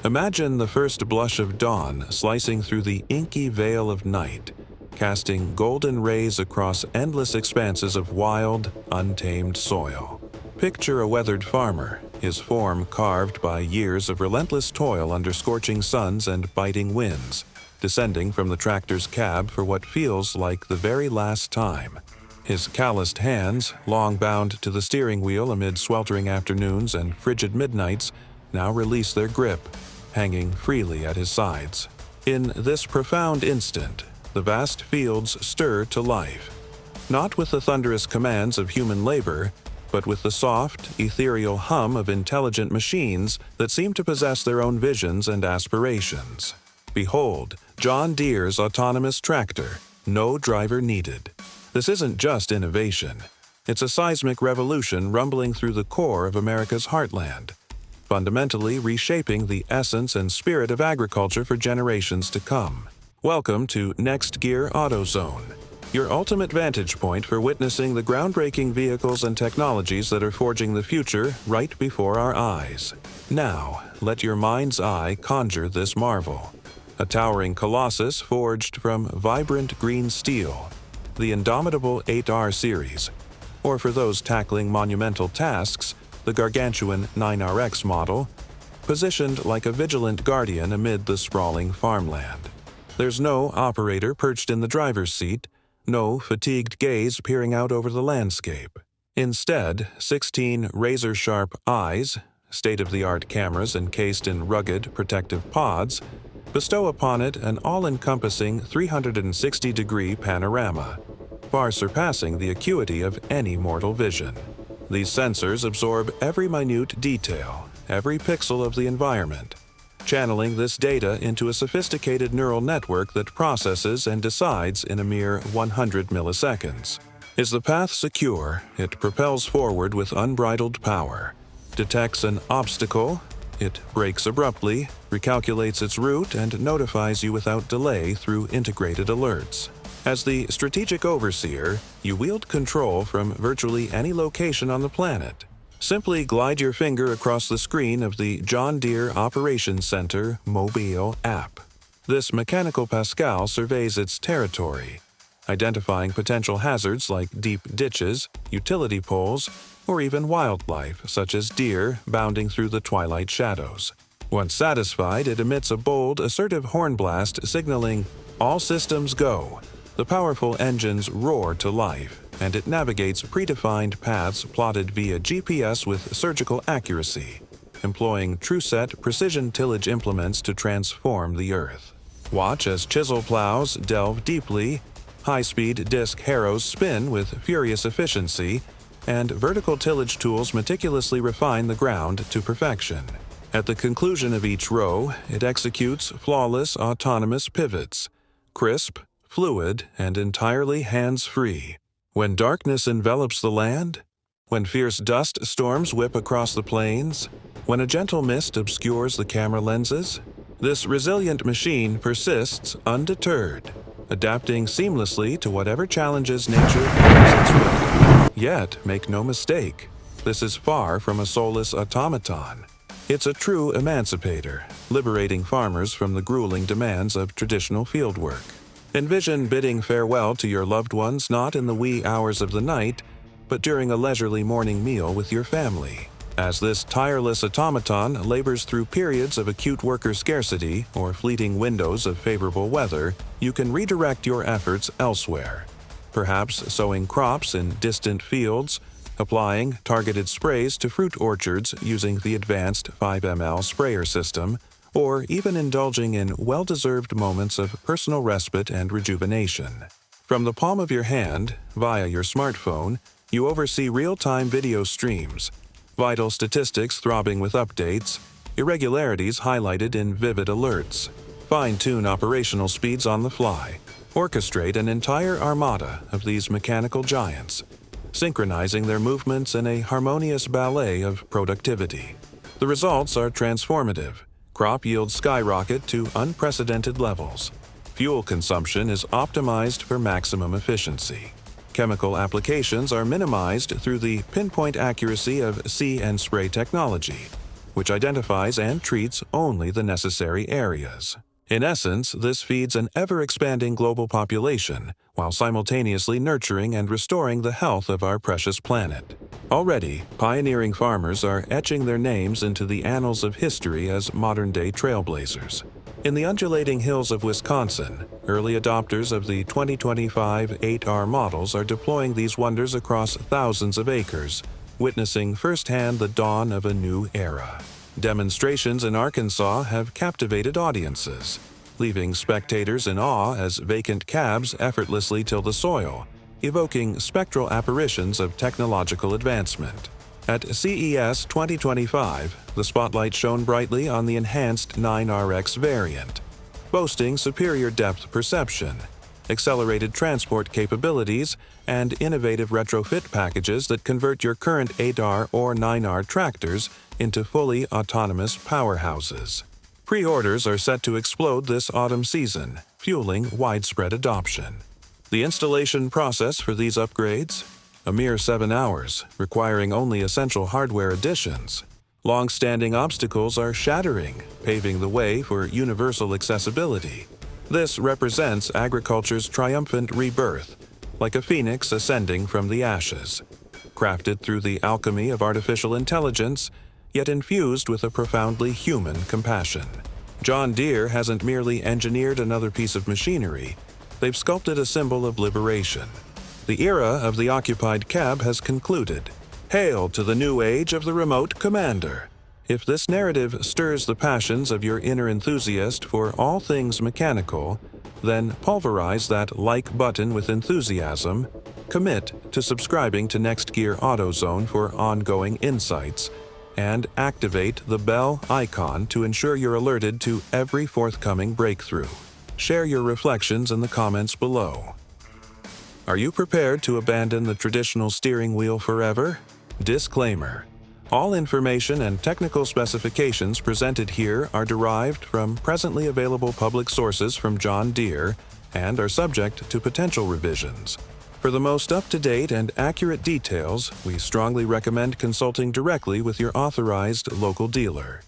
Imagine the first blush of dawn slicing through the inky veil of night, casting golden rays across endless expanses of wild, untamed soil. Picture a weathered farmer, his form carved by years of relentless toil under scorching suns and biting winds, descending from the tractor's cab for what feels like the very last time. His calloused hands, long bound to the steering wheel amid sweltering afternoons and frigid midnights, now release their grip, hanging freely at his sides. In this profound instant, the vast fields stir to life, not with the thunderous commands of human labor, but with the soft, ethereal hum of intelligent machines that seem to possess their own visions and aspirations. Behold, John Deere's autonomous tractor, no driver needed. This isn't just innovation. It's a seismic revolution rumbling through the core of America's heartland, fundamentally reshaping the essence and spirit of agriculture for generations to come. Welcome to Next Gear AutoZone, your ultimate vantage point for witnessing the groundbreaking vehicles and technologies that are forging the future right before our eyes. Now, let your mind's eye conjure this marvel. A towering colossus forged from vibrant green steel, the indomitable 8R series, or for those tackling monumental tasks, the gargantuan 9RX model, positioned like a vigilant guardian amid the sprawling farmland. There's no operator perched in the driver's seat, no fatigued gaze peering out over the landscape. Instead, 16 razor-sharp eyes, state-of-the-art cameras encased in rugged, protective pods, bestow upon it an all-encompassing 360-degree panorama, far surpassing the acuity of any mortal vision. These sensors absorb every minute detail, every pixel of the environment, channeling this data into a sophisticated neural network that processes and decides in a mere 100 milliseconds. Is the path secure? It propels forward with unbridled power. Detects an obstacle? It brakes abruptly, recalculates its route, and notifies you without delay through integrated alerts. As the strategic overseer, you wield control from virtually any location on the planet. Simply glide your finger across the screen of the John Deere Operations Center mobile app. This mechanical Pascal surveys its territory, identifying potential hazards like deep ditches, utility poles, or even wildlife such as deer bounding through the twilight shadows. Once satisfied, it emits a bold, assertive horn blast signaling, "All systems go." The powerful engines roar to life, and it navigates predefined paths plotted via GPS with surgical accuracy, employing TrueSet precision tillage implements to transform the earth. Watch as chisel plows delve deeply, high-speed disc harrows spin with furious efficiency, and vertical tillage tools meticulously refine the ground to perfection. At the conclusion of each row, it executes flawless autonomous pivots, crisp, fluid, and entirely hands-free. When darkness envelops the land, when fierce dust storms whip across the plains, when a gentle mist obscures the camera lenses, this resilient machine persists undeterred, adapting seamlessly to whatever challenges nature throws its way. Yet, make no mistake, this is far from a soulless automaton. It's a true emancipator, liberating farmers from the grueling demands of traditional fieldwork. Envision bidding farewell to your loved ones not in the wee hours of the night, but during a leisurely morning meal with your family. As this tireless automaton labors through periods of acute worker scarcity or fleeting windows of favorable weather, you can redirect your efforts elsewhere. Perhaps sowing crops in distant fields, applying targeted sprays to fruit orchards using the advanced 5 ml sprayer system, or even indulging in well-deserved moments of personal respite and rejuvenation. From the palm of your hand, via your smartphone, you oversee real-time video streams, vital statistics throbbing with updates, irregularities highlighted in vivid alerts, fine-tune operational speeds on the fly, orchestrate an entire armada of these mechanical giants, synchronizing their movements in a harmonious ballet of productivity. The results are transformative. Crop yields skyrocket to unprecedented levels. Fuel consumption is optimized for maximum efficiency. Chemical applications are minimized through the pinpoint accuracy of see and spray technology, which identifies and treats only the necessary areas. In essence, this feeds an ever-expanding global population while simultaneously nurturing and restoring the health of our precious planet. Already, pioneering farmers are etching their names into the annals of history as modern-day trailblazers. In the undulating hills of Wisconsin, early adopters of the 2025 8R models are deploying these wonders across thousands of acres, witnessing firsthand the dawn of a new era. Demonstrations in Arkansas have captivated audiences, leaving spectators in awe as vacant cabs effortlessly till the soil, evoking spectral apparitions of technological advancement. At CES 2025, the spotlight shone brightly on the enhanced 9RX variant, boasting superior depth perception, accelerated transport capabilities, and innovative retrofit packages that convert your current 8R or 9R tractors into fully autonomous powerhouses. Pre-orders are set to explode this autumn season, fueling widespread adoption. The installation process for these upgrades? A mere 7 hours, requiring only essential hardware additions. Long-standing obstacles are shattering, paving the way for universal accessibility. This represents agriculture's triumphant rebirth, like a phoenix ascending from the ashes. Crafted through the alchemy of artificial intelligence, yet infused with a profoundly human compassion. John Deere hasn't merely engineered another piece of machinery, they've sculpted a symbol of liberation. The era of the occupied cab has concluded. Hail to the new age of the remote commander! If this narrative stirs the passions of your inner enthusiast for all things mechanical, then pulverize that like button with enthusiasm, commit to subscribing to Next Gear AutoZone for ongoing insights, and activate the bell icon to ensure you're alerted to every forthcoming breakthrough. Share your reflections in the comments below. Are you prepared to abandon the traditional steering wheel forever? Disclaimer: all information and technical specifications presented here are derived from presently available public sources from John Deere and are subject to potential revisions. For the most up-to-date and accurate details, we strongly recommend consulting directly with your authorized local dealer.